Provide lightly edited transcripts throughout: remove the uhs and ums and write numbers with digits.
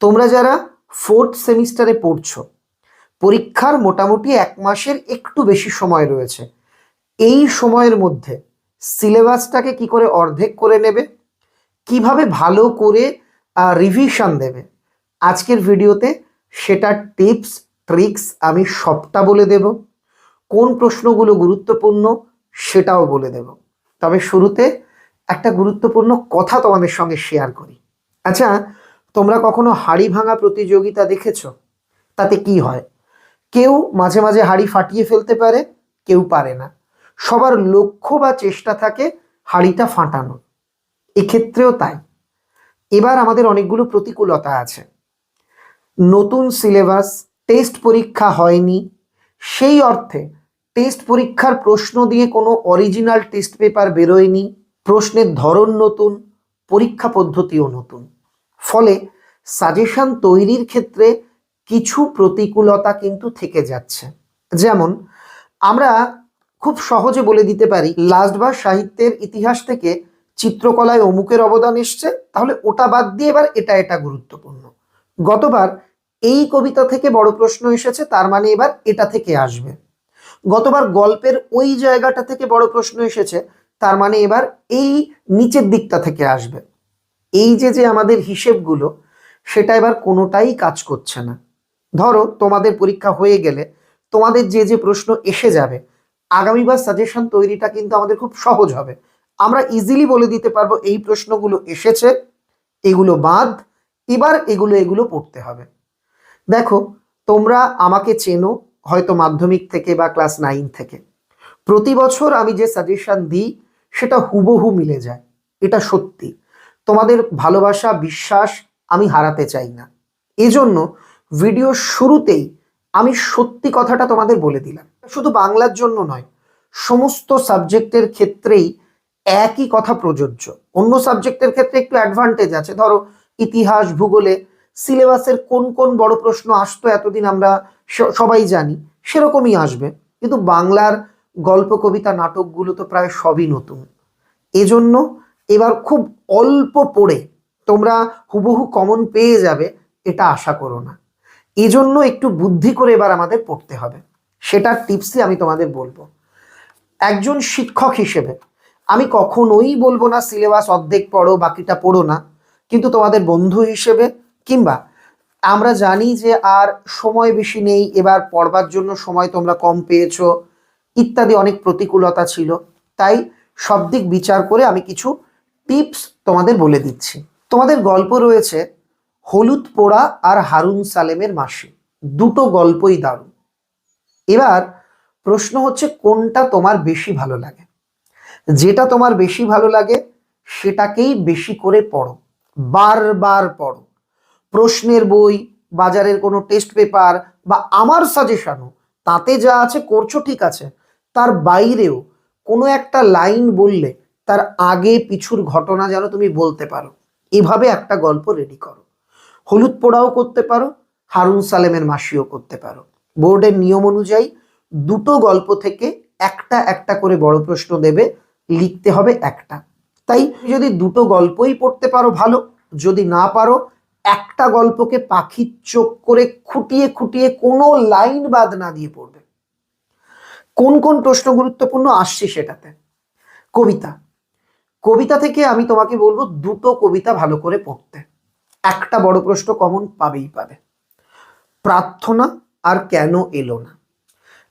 তোমরা যারা ফোর্থ সেমিস্টারে পড়ছো, পরীক্ষার মোটামুটি 1 মাসের একটু বেশি সময় রয়েছে। এই সময়ের মধ্যে সিলেবাসটাকে কি করে অর্ধেক করে নেবে, কিভাবে ভালো করে রিভিশন দেবে, আজকের ভিডিওতে সেটার টিপস ট্রিক্স আমি সবটা বলে দেব। কোন প্রশ্নগুলো গুরুত্বপূর্ণ সেটাও বলে দেব। তবে শুরুতে একটা গুরুত্বপূর্ণ কথা তোমাদের সঙ্গে শেয়ার করি। আচ্ছা, তোমরা কখনো হাঁড়ি ভাঙা প্রতিযোগিতা দেখেছো? তাতে কি হয়, কেউ মাঝে মাঝে হাঁড়ি ফাটিয়ে ফেলতে পারে, কেউ পারে না। সবার লক্ষ্য বা চেষ্টা থাকে হাঁড়িটা ফাটানোর। এক্ষেত্রেও তাই। এবার আমাদের অনেকগুলো প্রতিকূলতা আছে। নতুন সিলেবাস, টেস্ট পরীক্ষা হয়নি, সেই অর্থে টেস্ট পরীক্ষার প্রশ্ন দিয়ে কোনো অরিজিনাল টেস্ট পেপার বেরোয়নি, প্রশ্নের ধরন নতুন, পরীক্ষা পদ্ধতিও নতুন। ফলে সাজেশন তৈরির ক্ষেত্রে কিছু প্রতিকূলতা কিন্তু থেকে যাচ্ছে। যেমন আমরা খুব সহজে বলে দিতে পারি, লাস্টবার সাহিত্যের ইতিহাস থেকে চিত্রকলায় অমুকের অবদান এসছে, তাহলে ওটা বাদ দিয়ে এবার এটা গুরুত্বপূর্ণ। গতবার এই কবিতা থেকে বড় প্রশ্ন এসেছে, তার মানে এবার এটা থেকে আসবে। গতবার গল্পের ওই জায়গাটা থেকে বড় প্রশ্ন এসেছে, তার মানে এবার এই নিচের দিকটা থেকে আসবে। এই যে আমাদের হিসেবগুলো, সেটা এবার কোনোটাই কাজ করছে না। ধরো তোমাদের পরীক্ষা হয়ে গেলে তোমাদের যে প্রশ্ন এসে যাবে, আগামীবার সাজেশন তৈরিটা কিন্তু আমাদের খুব সহজ হবে। আমরা ইজিলি বলে দিতে পারবো এই প্রশ্নগুলো এসেছে, এগুলো বাদ, এবার এগুলো পড়তে হবে। দেখো, তোমরা আমাকে চেনো হয়তো মাধ্যমিক থেকে বা ক্লাস 9 থেকে। প্রতি বছর আমি যে সাজেশন দিই সেটা হুবহু মিলে যায়, এটা সত্যি। তোমাদের ভালোবাসা বিশ্বাস আমি হারাতে চাই না। এজন্য ভিডিও শুরুতেই আমি সত্যি কথাটা তোমাদের বলে দিলাম। শুধু বাংলার জন্য নয়, সমস্ত সাবজেক্টের ক্ষেত্রেই একই কথা প্রযোজ্য। অন্য সাবজেক্টের ক্ষেত্রে একটু অ্যাডভান্টেজ আছে। ধরো ইতিহাস ভূগোলে সিলেবাসের কোন কোন বড় প্রশ্ন আসতো এতদিন আমরা সবাই জানি, সেরকমই আসবে। কিন্তু বাংলার গল্প কবিতা নাটকগুলো তো প্রায় সবই নতুন। এজন্য এবার খুব অল্প পড়ে তোমরা হুবহু কমন পেয়ে যাবে এটা আশা করো না। এজন্য একটু বুদ্ধি করে এবার আমাদের পড়তে হবে। সেটার টিপসই আমি তোমাদের বলবো। একজন শিক্ষক হিসেবে আমি কখনোই বলবো না সিলেবাস অর্ধেক পড়ো বাকিটা পড়ো না। কিন্তু তোমাদের বন্ধু হিসেবে, কিংবা আমরা জানি যে আর সময় বেশি নেই, এবার পড়বার জন্য সময় তোমরা কম পেয়েছো ইত্যাদি অনেক প্রতিকূলতা ছিল, তাই সব দিক বিচার করে আমি কিছু টিপস তোমাদের বলে দিচ্ছি। তোমাদের গল্প রয়েছে হলুদ পোড়া আর হারুন সালেমের মাসি, দুটো গল্পই দারুণ। এবার প্রশ্ন হচ্ছে কোনটা তোমার বেশি ভালো লাগে। যেটা তোমার বেশি ভালো লাগে সেটাকেই বেশি করে পড়ো, বারবার পড়ো। প্রশ্নের বই, বাজারের কোনো টেস্ট পেপার বা আমার সাজেশনও, তাতে যা আছে করছো ঠিক আছে, তার বাইরেও কোনো একটা লাইন বললে তার আগে পিছুর ঘটনা যেন তুমি বলতে পারো, এভাবে একটা গল্প রেডি করো। হলুদ পোড়াও করতে পারো, হারুন সালেমের মাসিও করতে পারো। বোর্ডের নিয়ম অনুযায়ী দুটো গল্প থেকে একটা একটা করে বড় প্রশ্ন দেবে, লিখতে হবে একটা। তাই যদি দুটো গল্পই পড়তে পারো ভালো, যদি না পারো একটা গল্পকে পাখির চোখ করে খুঁটিয়ে খুঁটিয়ে কোনো লাইন বাদ না দিয়ে পড়বে। কোন কোন প্রশ্ন গুরুত্বপূর্ণ আসছে সেটাতে। কবিতা, কবিতা থেকে আমি তোমাকে বলবো দুটো কবিতা ভালো করে পড়তে, একটা বড় প্রশ্ন কমন পাবেই পাবে। প্রার্থনা আর কেন এলো না।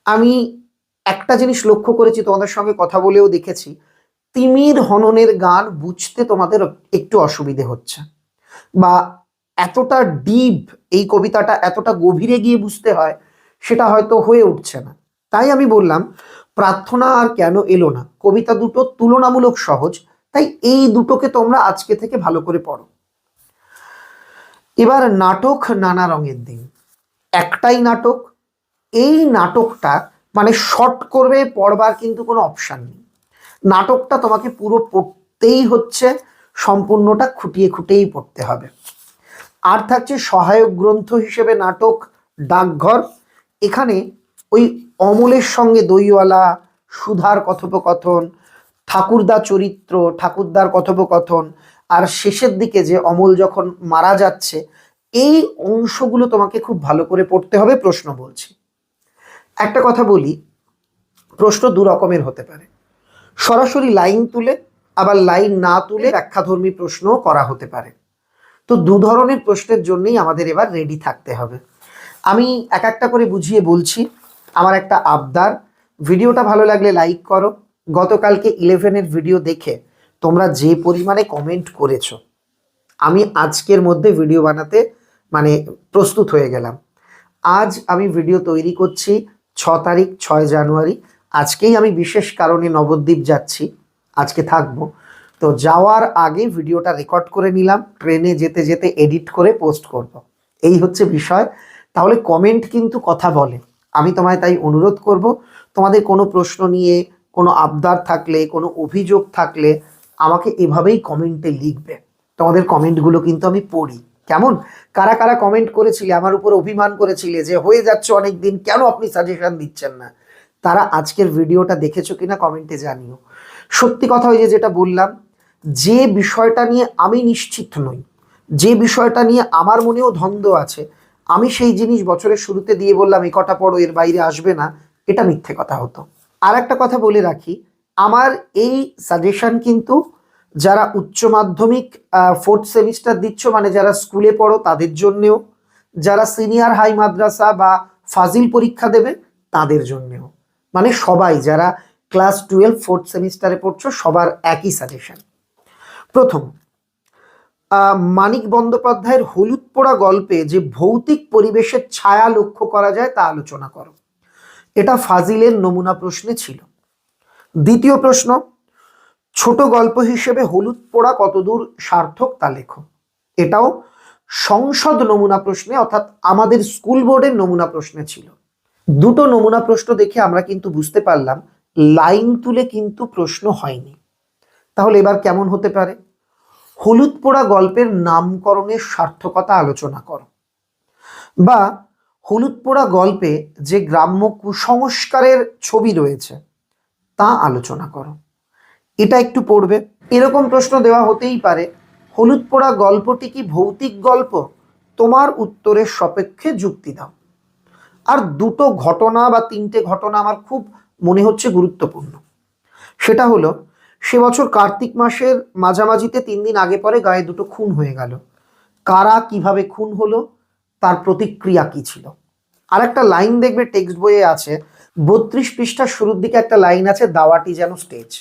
আমি একটা জিনিস লক্ষ্য করেছি, তোমাদের সঙ্গে কথা বলেও দেখেছি, তিমির হননের গান বুঝতে তোমাদের একটু অসুবিধে হচ্ছে, বা এতটা ডিপ এই কবিতাটা এতটা গভীরে গিয়ে বুঝতে হয় সেটা হয়তো হয়ে উঠছে না। তাই আমি বললাম প্রার্থনা আর কেন এলো না কবিতা দুটো তুলনামূলক সহজ, তাই এই দুটোকে তোমরা আজকে থেকে ভালো করে পড়ো। এবার নাটক নানা রঙের দিন, একটাই নাটক। এই নাটকটা মানে শর্ট করবে পড়বার কিন্তু কোনো অপশান নেই। নাটকটা তোমাকে পুরো পড়তেই হচ্ছে, সম্পূর্ণটা খুঁটিয়ে খুঁটিয়েই পড়তে হবে। আর থাকছে সহায়ক গ্রন্থ হিসেবে নাটক ডাকঘর। এখানে ওই অমলের সঙ্গে দইওয়ালা, সুধার কথোপকথন, ঠাকুরদা চরিত্র, ঠাকুরদার কথোপকথন, আর শেষের দিকে যে অমল যখন মারা যাচ্ছে, এই অংশগুলো তোমাকে খুব ভালো করে পড়তে হবে। প্রশ্ন বলছি, একটা কথা বলি, প্রশ্ন দু রকমের হতে পারে। সরাসরি লাইন তুলে, আবার লাইন না তুলে ব্যাখ্যাধর্মী প্রশ্নও করা হতে পারে। তো দু ধরনের প্রশ্নের জন্যই আমাদের এবার রেডি থাকতে হবে। আমি এক একটা করে বুঝিয়ে বলছি। আমার একটা আবদার, ভিডিওটা ভালো লাগলে লাইক করো। গতকালকে 11-এর ভিডিও দেখে তোমরা যে পরিমাণে কমেন্ট করেছো, আমি আজকের মধ্যে ভিডিও বানাতে প্রস্তুত হয়ে গেলাম। আজ আমি ভিডিও তৈরি করছি 6 তারিখ, 6 জানুয়ারি। আজকেই আমি বিশেষ কারণে নবদ্বীপ যাচ্ছি, আজকে থাকবো। তো যাওয়ার আগে ভিডিওটা রেকর্ড করে নিলাম, ট্রেনে যেতে যেতে এডিট করে পোস্ট করব। এই হচ্ছে বিষয়। তাহলে কমেন্ট কিন্তু কথা বলে। আমি তোমায় তাই অনুরোধ করব, তোমাদের কোনো প্রশ্ন নিয়ে কোনো আবদার থাকলে, কোনো অভিযোগ থাকলে আমাকে এভাবেই কমেন্টে লিখবে। তোমাদের কমেন্টগুলো কিন্তু আমি পড়ি। কেমন, কারা কারা কমেন্ট করেছিলে, আমার উপর অভিমান করেছিলে যে হয়ে যাচ্ছে অনেক দিন, কেন আপনি সাজেশন দিচ্ছেন না, তারা আজকের ভিডিওটা দেখেছো কিনা কমেন্টে জানিও। সত্যি কথা, ওই যেটা বললাম, যে বিষয়টা নিয়ে আমি নিশ্চিত নই, যে বিষয়টা নিয়ে আমার মনেও দ্বন্দ্ব আছে, আমি সেই জিনিস বছরের শুরুতে দিয়ে বললাম এ কটা পড়ো, এর বাইরে আসবে না, এটা মিথ্যে কথা হতো। আর একটা কথা বলে রাখি, আমার এই সাজেশন কিন্তু যারা উচ্চ মাধ্যমিক 4th সেমিস্টার দিচ্ছ, যারা স্কুলে পড়ো তাদের জন্যেও, যারা সিনিয়র হাই মাদ্রাসা বা ফাজিল পরীক্ষা দেবে তাদের জন্যেও, সবাই যারা ক্লাস 12 4th সেমিস্টারে পড়ছো সবার একই সাজেশন। প্রথম, মানিক বন্দ্যোপাধ্যায়ের হলুদ পোড়া গল্পে যে ভৌতিক পরিবেশের ছায়া লক্ষ্য করা যায় তা আলোচনা করো। এটা ফাজিলের নমুনা প্রশ্নে ছিল। দ্বিতীয় প্রশ্ন, ছোট গল্প হিসেবে হলুদ পোড়া কতদূর সার্থক তা লেখো। এটাও সংসদ নমুনা প্রশ্নে, অর্থাৎ আমাদের স্কুল বোর্ডের নমুনা প্রশ্নে ছিল। দুটো নমুনা প্রশ্ন দেখে আমরা কিন্তু বুঝতে পারলাম লাইন তুলে কিন্তু প্রশ্ন হয়নি। তাহলে এবার কেমন হতে পারে? হলুদ পোড়া গল্পের নামকরণের সার্থকতা আলোচনা করো, বা হলুদ পোড়া গল্পে যে গ্রাম্য কুসংস্কারের ছবি রয়েছে তা আলোচনা করো। এটা একটু পড়বে। এরকম প্রশ্ন দেওয়া হতেই পারে, হলুদ পোড়া গল্পটি কি ভৌতিক গল্প? তোমার উত্তরের সাপেক্ষে যুক্তি দাও। আর দুটো ঘটনা বা তিনটে ঘটনা আমার খুব মনে হচ্ছে গুরুত্বপূর্ণ। সেটা হলো, সে বছর কার্তিক মাসের মাঝামাঝিতে 3 দিন আগে পরে গায়ে দুটো খুন হয়ে গেল। কারা কিভাবে খুন হলো, তার প্রতিক্রিয়া কি ছিল। আর একটা লাইন দেখবে টেক্সট বইয়ে আছে, 32 পৃষ্ঠার শুরুর দিকে একটা লাইন আছে, দাওয়াটি যেন স্টেজ।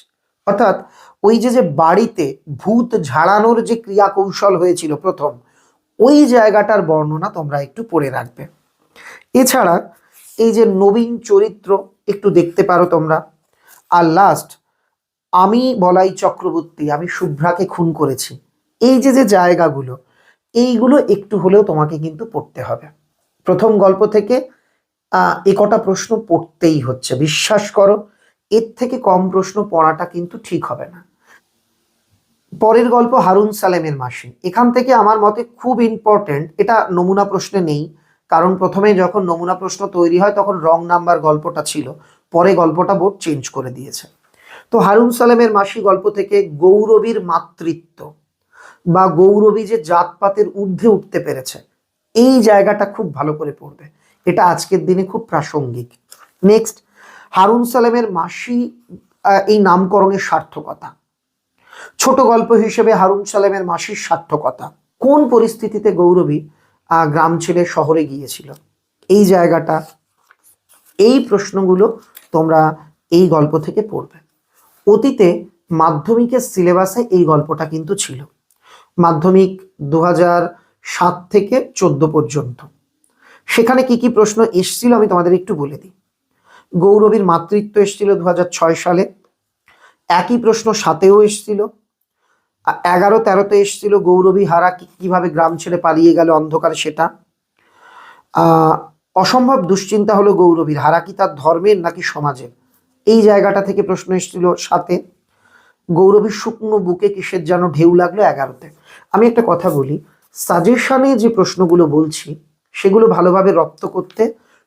অর্থাৎ ওই যে বাড়িতে ভূত ঝাড়ানোর যে ক্রিয়া কৌশল হয়েছিল প্রথম, ওই জায়গাটার বর্ণনা তোমরা একটু পড়ে রাখবে। এছাড়া এই যে নবীন চরিত্র একটু দেখতে পারো তোমরা। আর লাস্ট, আমি বলাই চক্রবর্তী, আমি শুভ্রাকে খুন করেছি, এই যে যে জায়গাগুলো, এইগুলো একটু হলেও তোমাকে কিন্তু পড়তে হবে। প্রথম গল্প থেকে কটা প্রশ্ন পড়তেই হচ্ছে, বিশ্বাস করো, এর থেকে কম প্রশ্ন পড়াটা কিন্তু ঠিক হবে না। পরের গল্প হারুন সালেমের মাসি। এখান থেকে আমার মতে খুব ইম্পর্টেন্ট, এটা নমুনা প্রশ্নে নেই, কারণ প্রথমে যখন নমুনা প্রশ্ন তৈরি হয় তখন রং নাম্বার গল্পটা ছিল, পরে গল্পটা বোর্ড চেঞ্জ করে দিয়েছে। তো হারুন সালেমের মাসি গল্প থেকে গৌরবীর মাতৃত্ব বা গৌরবী যে জাতপাতের ঊর্ধ্বে উঠতে পেরেছে, এই জায়গাটা খুব ভালো করে পড়বে, এটা আজকের দিনে খুব প্রাসঙ্গিক। নেক্সট, হারুন সালেমের মাসি এই নামকরণের সার্থকতা। ছোট গল্প হিসেবে হারুন সালেমের মাসির সার্থকতা, কোন পরিস্থিতিতে গৌরবী গ্রাম ছেড়ে শহরে গিয়েছিল, এই জায়গাটা, এই প্রশ্নগুলো তোমরা এই গল্প থেকে পড়বে। অতীতে মাধ্যমিকের সিলেবাসে এই গল্পটা কিন্তু ছিল, মাধ্যমিক 2007 থেকে 14 পর্যন্ত। সেখানে কি কি প্রশ্ন এসেছিল আমি তোমাদের একটু বলে দিই। গৌরবীর মাতৃত্ব এসেছিল 2006 সালে। একই প্রশ্ন 7-এও এসেছিল। 11-13-তে এসেছিল গৌরবী হারা কিভাবে গ্রাম ছেড়ে পালিয়ে গেল অন্ধকারে, সেটা। অসম্ভব দুশ্চিন্তা হলো গৌরবীর, হারা কি তার ধর্মের নাকি সমাজের, এই জায়গাটা থেকে প্রশ্ন এসেছিল 7-এ। গৌরবীর শুকনো বুকে কিসের যেন ঢেউ লাগলো 11-তে। আমি একটা কথা বলি, সাজেশনে যে প্রশ্নগুলো বলছি সেগুলো ভালোভাবে রপ্ত করতে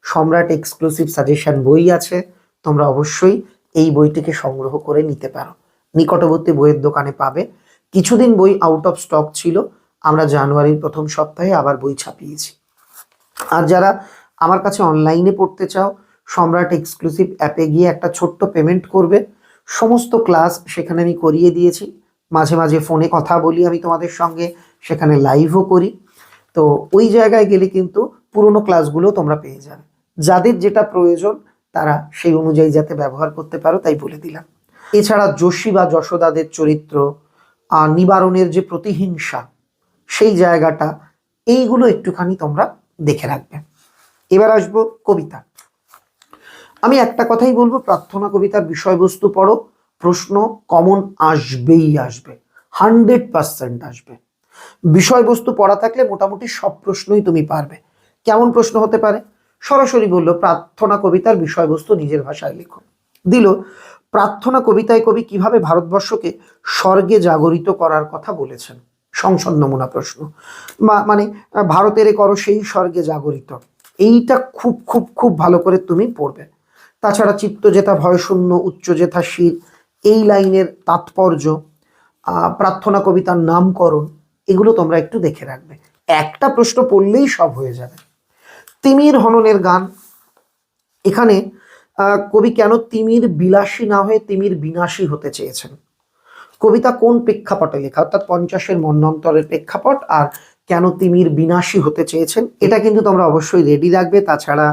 সম্রাট এক্সক্লুসিভ সাজেশন বই আছে, তোমরা অবশ্যই এই বইটিকে সংগ্রহ করে নিতে পারো, নিকটবর্তী বইয়ের দোকানে পাবে। কিছুদিন বই আউট অফ স্টক ছিল, আমরা জানুয়ারির প্রথম সপ্তাহে আবার বই ছাপিয়েছি। আর যারা আমার কাছে অনলাইনে পড়তে চাও, সম্রাট এক্সক্লুসিভ অ্যাপে গিয়ে একটা ছোট্ট পেমেন্ট করবে, সমস্ত ক্লাস সেখানে আমি করিয়ে দিয়েছি। মাঝে মাঝে ফোনে কথা বলি আমি তোমাদের সঙ্গে, সেখানে লাইভও করি। তো ওই জায়গায় গেলে কিন্তু পুরোনো ক্লাসগুলো তোমরা পেয়ে যাবে। যাদের যেটা প্রয়োজন তারা সেই অনুযায়ী যাতে ব্যবহার করতে পারো তাই বলে দিলাম। এছাড়া যশী বা যশোদাদের চরিত্র, নিবারণের যে প্রতিহিংসা, সেই জায়গাটা, এইগুলো একটুখানি তোমরা দেখে রাখবে। এবার আসবো কবিতা। আমি একটা কথাই বলবো, প্রার্থনা কবিতার বিষয়বস্তু পড়ো, প্রশ্ন কমন আসবেই আসবে, 100% আসবে। বিষয়বস্তু পড়া থাকলে মোটামুটি সব প্রশ্নই তুমি পারবে। কেমন প্রশ্ন হতে পারে? সরাসরি বললো প্রার্থনা কবিতার বিষয়বস্তু নিজের ভাষায় লেখো। দিল প্রার্থনা কবিতায় কবি কিভাবে ভারতবর্ষকে স্বর্গে জাগরিত করার কথা বলেছেন, সংসদ নমুনা প্রশ্ন। মানে ভারতের করো সেই স্বর্গে জাগরিত, এইটা খুব খুব খুব ভালো করে তুমি পড়বে। তাছাড়া চিত্ত যেথা ভয়শূন্য উচ্চ যেথা শির, এই লাইনের তাৎপর্য, প্রার্থনা কবিতার নামকরণ, এগুলো তোমরা একটু দেখে রাখবে। একটা প্রশ্ন পড়লেই সব হয়ে যাবে। তিমির হননের গান, এখানে কবি কেন তিমির বিলাসী না হয়ে তিমির বিনাশী হতে চেয়েছেন? কবিতা কোন প্রেক্ষাপটে লেখা, অর্থাৎ 50-এর মন্বন্তরের প্রেক্ষাপট, আর কেন তিমির বিনাশী হতে চেয়েছেন, এটা কিন্তু তোমরা অবশ্যই রেডি রাখবে। তাছাড়া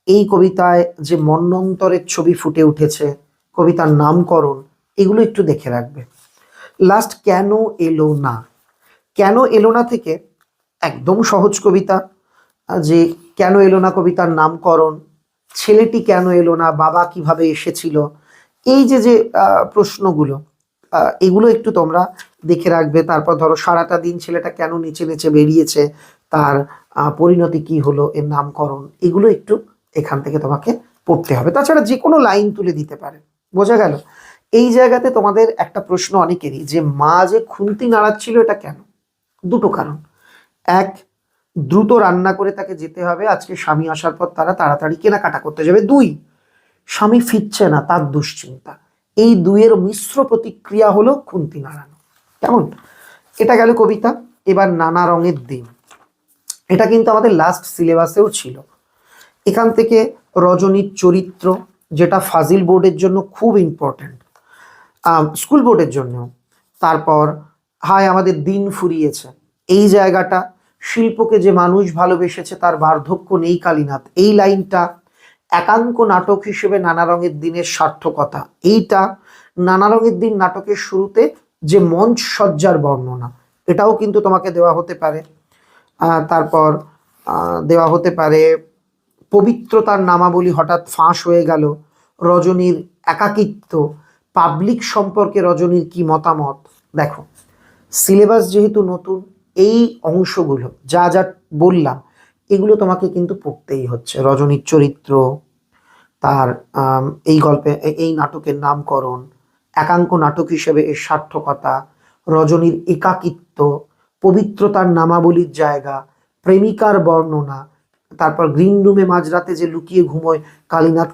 এই কবিতায় যে মন্বন্তরের ছবি ফুটে উঠেছে, কবিতার নামকরণ, এগুলো একটু দেখে রাখবে। লাস্ট কেন এলো না, কেন এলো না থেকে একদম সহজ কবিতা, যে কেন এলো না কবিতার নামকরণ, ছেলেটি কেন এলো না, বাবা কিভাবে এসেছিল, এই যে যে প্রশ্নগুলো, এগুলো একটু তোমরা দেখে রাখবে। তারপর ধরো সারাটা দিন ছেলেটা কেন নিচে নিচে বেরিয়েছে, তার পরিণতি কি হলো, এর নামকরণ, এগুলো একটু এখান থেকে তোমাকে পড়তে হবে। তাছাড়া যে কোনো লাইন তুলে দিতে পারে, বোঝা গেল? এই জায়গাতে তোমাদের একটা প্রশ্ন অনেকেরই, যে মা যে খুন্তি নাড়াচ্ছিল এটা কেন? দুটো কারণ। এক, দ্রুত রান্না করে তাকে যেতে হবে, আজকে স্বামী আসার পর তারা তাড়াতাড়ি কেনাকাটা করতে যাবে। দুই, স্বামী ফিরছে না, তার দুশ্চিন্তা। এই দুইয়ের মিশ্র প্রতিক্রিয়া হলো খুন্তি নাড়ানো। কেমন? এটা গেল কবিতা। এবার নানা রঙের দিন, এটা কিন্তু আমাদের লাস্ট সিলেবাসেও ছিল। এখান থেকে রজনীর চরিত্র, যেটা ফাজিল বোর্ডের জন্য খুব ইম্পর্ট্যান্ট, স্কুল বোর্ডের জন্য। তারপর হায় আমাদের দিন ফুরিয়েছে, এই জায়গাটা, শিল্পকে যে মানুষ ভালোবেসেছে তার বার্ধক্য নেই কালীনাথ, এই লাইনটা, একাঙ্ক নাটক হিসেবে নানা রঙের দিনের সার্থকতা, এইটা, নানা রঙের দিন নাটকের শুরুতে যে মঞ্চ সজ্জার বর্ণনা, এটাও কিন্তু তোমাকে দেওয়া হতে পারে। তারপর দেওয়া হতে পারে পবিত্রতার নামাবলী হঠাৎ ফাঁস হয়ে গেল, রজনীর একাকিত্ব, পাবলিক সম্পর্কে রজনীর কি মতামত। দেখো সিলেবাস যেহেতু নতুন, এই অংশগুলো যা যা বললাম এগুলো তোমাকে কিন্তু পড়তেই হচ্ছে। রজনীর চরিত্র, তার এই গল্পে এই নাটকের নামকরণ, একাঙ্ক নাটক হিসেবে এর সার্থকতা, রজনীর একাকিত্ব, পবিত্রতার নামাবলীর জায়গা, প্রেমিকার বর্ণনা, তারপর গ্রিন রুমে মাঝরাতে যে লুকিয়ে ঘুমোয় কালীনাথ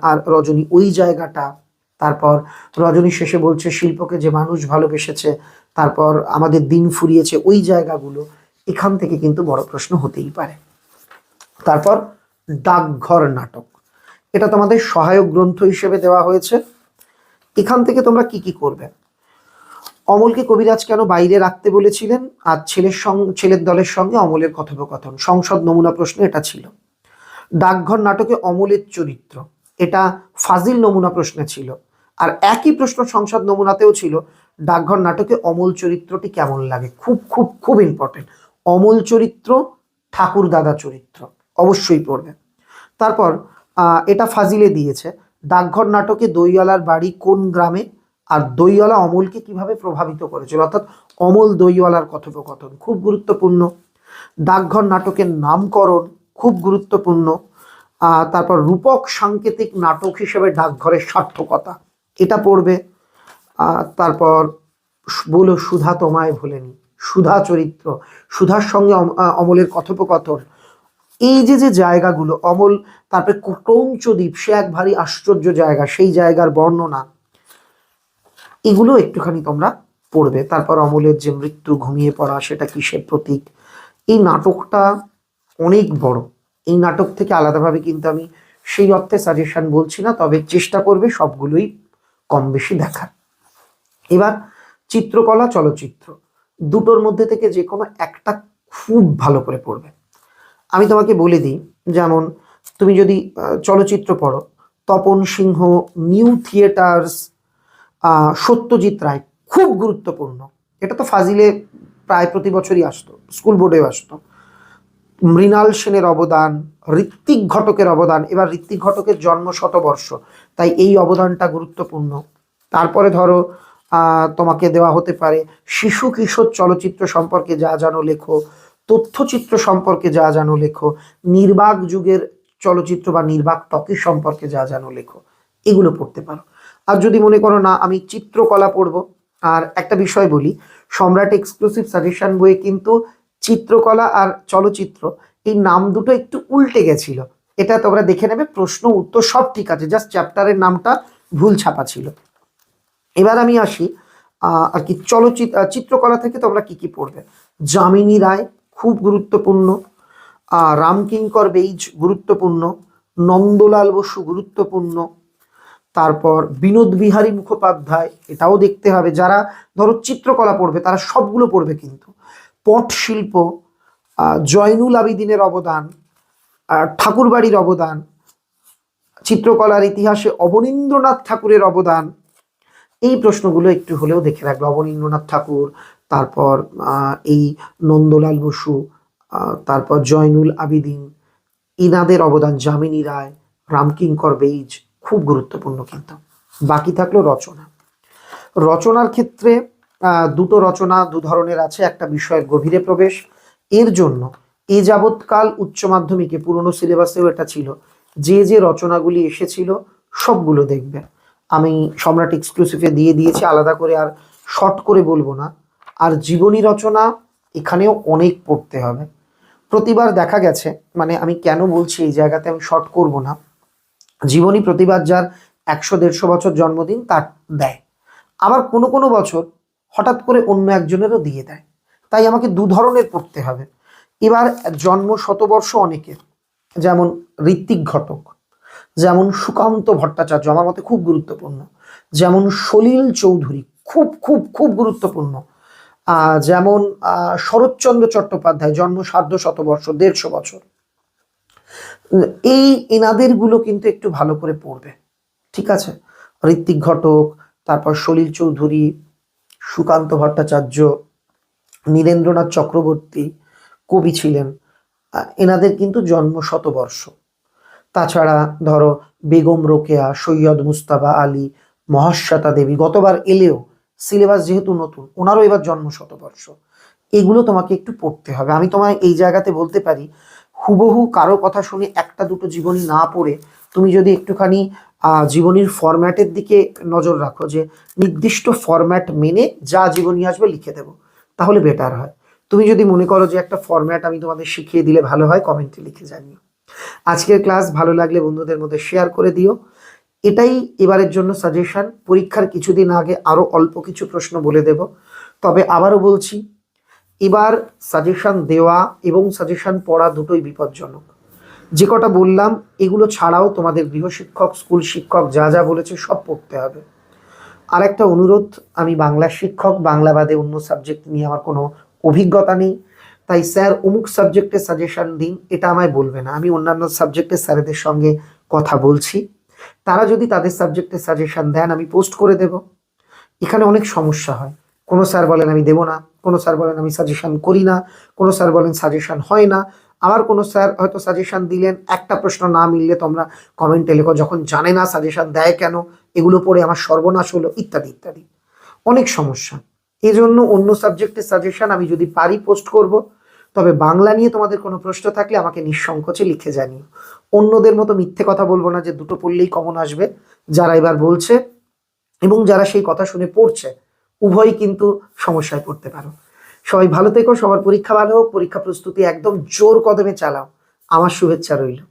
আর রজনী, ওই জায়গাটা, তারপর রজনী শেষে বলছে শিল্পকে যে মানুষ ভালোবেসেছে, তারপর আমাদের দিন ফুরিয়েছে, ওই জায়গাগুলো, এখান থেকে কিন্তু বড় প্রশ্ন হতেই পারে। তারপর ডাকঘর নাটক, এটা তোমাদের সহায়ক গ্রন্থ হিসেবে দেওয়া হয়েছে। এখান থেকে তোমরা কি কি করবে? অমলকে কবিরাজ কেন বাইরে রাখতে বলেছিলেন, আর ছেলের দলের সঙ্গে অমলের কথোপকথন, সংসদ নমুনা প্রশ্ন এটা ছিল। ডাকঘর নাটকে অমলের চরিত্র, এটা ফাজিল নমুনা প্রশ্নে ছিল। আর একই প্রশ্ন সংসদ নমুনাতেও ছিল, ডাকঘর নাটকে অমল চরিত্রটি কেমন লাগে, খুব খুব খুব ইম্পর্টেন্ট। অমল চরিত্র, ঠাকুর দাদা চরিত্র অবশ্যই পড়বে। তারপর এটা ফাজিলে দিয়েছে, ডাকঘর নাটকে দইওয়ালার বাড়ি কোন গ্রামে, আর দইওয়ালা অমলকে কিভাবে প্রভাবিত করেছিল, অর্থাৎ অমল দইওয়ালার কথোপকথন খুব গুরুত্বপূর্ণ। ডাকঘর নাটকের নামকরণ খুব গুরুত্বপূর্ণ। তারপর রূপক সাংকেতিক নাটক হিসেবে ডাকঘরের সার্থকতা, এটা পড়বে। তারপর বলো সুধা তোমায় ভোলেনি, সুধা চরিত্র, সুধার সঙ্গে অমলের কথোপকথন, এই যে যে জায়গাগুলো, অমল, তারপরে ক্রৌঞ্চদ্বীপ, সে এক ভারী আশ্চর্য জায়গা, সেই জায়গার বর্ণনা, এগুলো একটুখানি তোমরা পড়বে। তারপর অমলের যে মৃত্যু, ঘুমিয়ে পড়া, সেটা কিসের প্রতীক। এই নাটকটা অনেক বড়। এই নাটক থেকে আলাদাভাবে কিন্তু আমি সেই অর্থে সাজেশন বলছি না, তবে চেষ্টা করবে সবগুলোই কম বেশি দেখার। এবার চিত্রকলা, চলচ্চিত্র, দুটোর মধ্যে থেকে যে কোনো একটা খুব ভালো করে পড়বে। আমি তোমাকে বলে দিই, যেমন তুমি যদি চলচ্চিত্র পড়ো, তপন সিংহ, নিউ থিয়েটার্স, সত্যজিৎ রায় খুব গুরুত্বপূর্ণ। এটা তো ফাজিলে প্রায় প্রতি বছরই আসতো, স্কুল বোর্ডেও আসতো। মৃণাল সেনের অবদান, ঋত্বিক ঘটকের অবদান, এবার ঋত্বিক ঘটকের জন্ম শতবর্ষ, তাই এই অবদানটা গুরুত্বপূর্ণ। তারপরে ধরো তোমাকে দেওয়া হতে পারে শিশু কিশোর চলচ্চিত্র সম্পর্কে যা জানো লেখো, তথ্যচিত্র সম্পর্কে যা জানো লেখো, নির্বাক যুগের চলচ্চিত্র বা নির্বাক টকি সম্পর্কে যা জানো লেখো, এগুলো পড়তে পারো। আর যদি মনে করো না আমি চিত্রকলা পড়বো, আর একটা বিষয় বলি, সম্রাট এক্সক্লুসিভ সাজেশন বইয়ে কিন্তু চিত্রকলা আর চলচ্চিত্র এই নাম দুটো একটু উল্টে গেছিল। এটা তোমরা দেখে নেবে, প্রশ্ন উত্তর সব ঠিক আছে, জাস্ট চ্যাপ্টারের নামটা ভুল ছাপা ছিল। এবার আমি আসি আর কি চিত্রকলা থেকে তোমরা কি কি পড়বে। যামিনী রায় খুব গুরুত্বপূর্ণ, রামকিঙ্কর বেইজ গুরুত্বপূর্ণ, নন্দলাল বসু গুরুত্বপূর্ণ, তারপর বিনোদ বিহারী মুখোপাধ্যায়, এটাও দেখতে হবে। যারা ধরো চিত্রকলা পড়বে তারা সবগুলো পড়বে কিন্তু। পটশিল্প, জয়নুল আবিদিনের অবদান, ঠাকুরবাড়ির অবদান, চিত্রকলার ইতিহাসে অবনীন্দ্রনাথ ঠাকুরের অবদান, এই প্রশ্নগুলো একটু হলেও দেখে রাখবে। অবনীন্দ্রনাথ ঠাকুর, তারপর এই নন্দলাল বসু, তারপর জয়নুল আবিদিন, ইনাদের অবদান, যামিনী রায়, রামকিঙ্কর বেইজ খুব গুরুত্বপূর্ণ কিন্তু। বাকি থাকলো রচনা। রচনার ক্ষেত্রে দুটো রচনা দু ধরনের আছে, একটা বিষয়ের গভীরে প্রবেশ। এর জন্য এ যাবৎকাল উচ্চ মাধ্যমিকে পুরনো সিলেবাসেও এটা ছিল, যে যে রচনাগুলি এসেছিল সবগুলো দেখবে। আমি সম্রাট এক্সক্লুসিভে দিয়ে দিয়েছি, আলাদা করে আর শর্ট করে বলবো না। আর জীবনী রচনা এখানেও অনেক পড়তে হবে। প্রতিবার দেখা গেছে, মানে আমি কেন বলছি এই জায়গাতে আমি শর্ট করব না, জীবনী প্রতিবার যার 100-150 বছর জন্মদিন তার দেয়, আবার কোনো কোনো বছর হঠাৎ করে অন্য একজনেরও দিয়ে দেয়, তাই আমাকে দু ধরনের পড়তে হবে। এবার জন্ম শতবর্ষ অনেকের, যেমন ঋত্বিক ঘটক, যেমন সুকান্ত ভট্টাচার্য আমার মতে খুব গুরুত্বপূর্ণ, যেমন সলিল চৌধুরী খুব খুব খুব গুরুত্বপূর্ণ, যেমন শরৎচন্দ্র চট্টোপাধ্যায় জন্ম সার্ধ শতবর্ষ, 150 বছর। এই এনাদের গুলো কিন্তু একটু ভালো করে পড়বে, ঠিক আছে। ঋত্বিক ঘটক, তারপর সলিল চৌধুরী, সুকান্ত ভট্টাচার্য, নীরেন্দ্রনাথ চক্রবর্তী কবি ছিলেন, এনাদের কিন্তু জন্ম শতবর্ষ। তাছাড়া ধরো বেগম রোকেয়া, সৈয়দ মুস্তাফা আলী, মহাশ্বেতা দেবী গতবার এলেও সিলেবাস যেহেতু নতুন, ওনারও এবার জন্ম শতবর্ষ। এগুলো তোমাকে একটু পড়তে হবে। আমি তোমায় এই জায়গাতে বলতে পারি, হুবহু কারো কথা শুনে একটা দুটো জীবনী না পড়ে তুমি যদি একটুখানি জীবনীর ফরম্যাটের দিকে নজর রাখো, যে নির্দিষ্ট ফরম্যাট মেনে যা জীবনী আসবে লিখে দেবো, তাহলে বেটার হয়। তুমি যদি মনে করো যে একটা ফরম্যাট আমি তোমাদের শিখিয়ে দিলে ভালো হয়, কমেন্টে লিখে জানিও। আজকের ক্লাস ভালো লাগলে বন্ধুদের মধ্যে শেয়ার করে দিও। এটাই এবারের জন্য সাজেশন। পরীক্ষার কিছুদিন আগে আরো অল্প কিছু প্রশ্ন বলে দেব, তবে আবারও বলছি, এবার সাজেশন দেওয়া এবং সাজেশন পড়া দুটোই বিপজ্জনক। যে কটা বললাম এগুলো ছাড়াও তোমাদের গৃহশিক্ষক, স্কুল শিক্ষক যা যা বলেছে সব পড়তে হবে। আর একটা অনুরোধ, আমি বাংলা শিক্ষক, বাংলা বাদে অন্য সাবজেক্ট নিয়ে আমার কোনো অভিজ্ঞতা নেই, তাই স্যার অমুক সাবজেক্টে সাজেশন দিন এটা আমায় বলবে না। আমি অন্যান্য সাবজেক্টের স্যারেদের সঙ্গে কথা বলছি, তারা যদি তাদের সাবজেক্টে সাজেশন দেন আমি পোস্ট করে দেব। এখানে অনেক সমস্যা হয়, কোনো স্যার বলেন আমি দেবো না, কোনো স্যার বলেন আমি সাজেশন করি না, কোনো স্যার বলেন সাজেশন হয় না, আবার কোনো স্যার হয়তো সাজেশন দিলেন, একটা প্রশ্ন না মিললে তোমরা কমেন্টে লেখো যখন জানে না সাজেশন দেয় কেন, এগুলো পড়ে আমার সর্বনাশ হলো, ইত্যাদি ইত্যাদি, অনেক সমস্যা। এজন্য অন্য সাবজেক্টের সাজেশন আমি যদি পারি পোস্ট করব, তবে বাংলা নিয়ে তোমাদের কোনো প্রশ্ন থাকলে আমাকে নিঃসংকোচে লিখে জানিও। অন্যদের মতো মিথ্যে কথা বলবো না যে দুটো পড়লেই কমন আসবে। যারা এবার বলছে এবং যারা সেই কথা শুনে পড়ছে, উভয়ই কিন্তু সমস্যায় পড়তে পারো। সবাই ভালো থেকো, সবার পরীক্ষা ভালো হোক, পরীক্ষা প্রস্তুতি একদম জোর কদমে চালাও, আমার শুভেচ্ছা রইল।